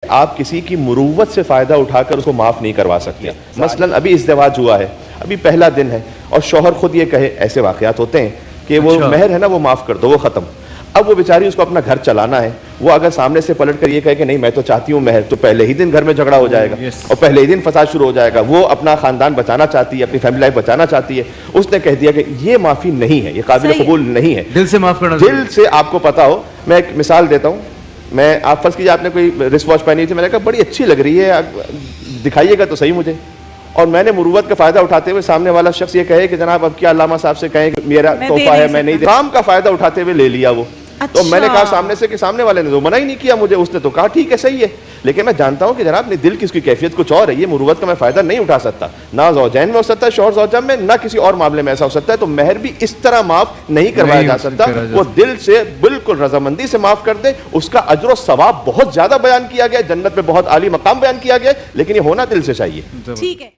آپ کسی کی مروت سے فائدہ اٹھا کر اس کو معاف نہیں کروا سکتے. مثلا ابھی ازدواج ہوا ہے, ابھی پہلا دن ہے اور شوہر خود یہ کہے, ایسے واقعات ہوتے ہیں کہ وہ مہر ہے نا وہ معاف کر دو, وہ ختم. اب وہ بیچاری اس کو اپنا گھر چلانا ہے, وہ اگر سامنے سے پلٹ کر یہ کہے کہ نہیں میں تو چاہتی ہوں مہر, تو پہلے ہی دن گھر میں جھگڑا ہو جائے گا اور پہلے ہی دن فساد شروع ہو جائے گا. وہ اپنا خاندان بچانا چاہتی ہے, اپنی فیملی لائف بچانا چاہتی ہے, اس نے کہہ دیا کہ یہ معافی نہیں ہے, یہ قابل قبول نہیں ہے. دل سے معاف کرنا, دل سے آپ کو پتا ہو. میں ایک مثال دیتا ہوں, میں آپ فرض کیجیے آپ نے کوئی رسٹ واچ پہنی تھی, میں نے کہا بڑی اچھی لگ رہی ہے, دکھائیے گا تو صحیح مجھے, اور میں نے مروت کا فائدہ اٹھاتے ہوئے سامنے والا شخص یہ کہے کہ جناب اب کیا علامہ صاحب سے کہیں کہ میرا تحفہ ہے میں نہیں, کام کا فائدہ اٹھاتے ہوئے لے لیا وہ. تو میں نے کہا سامنے سے کہ سامنے والے نے تو منع ہی نہیں کیا مجھے, اس نے تو کہا ٹھیک ہے صحیح ہے, لیکن میں جانتا ہوں کہ جناب نے دل کی اس کی کیفیت کچھ اور ہے, یہ مروت کا میں فائدہ نہیں اٹھا سکتا. نہ زوجین میں ہو سکتا ہے, شوہر زوجہ میں, نہ کسی اور معاملے میں ایسا ہو سکتا ہے. تو مہر بھی اس طرح معاف نہیں کروایا جا سکتا, وہ دل سے بالکل رضامندی سے معاف کر دے. اس کا اجر و ثواب بہت زیادہ بیان کیا گیا, جنت میں بہت عالی مقام بیان کیا گیا, لیکن یہ ہونا دل سے چاہیے. ٹھیک ہے.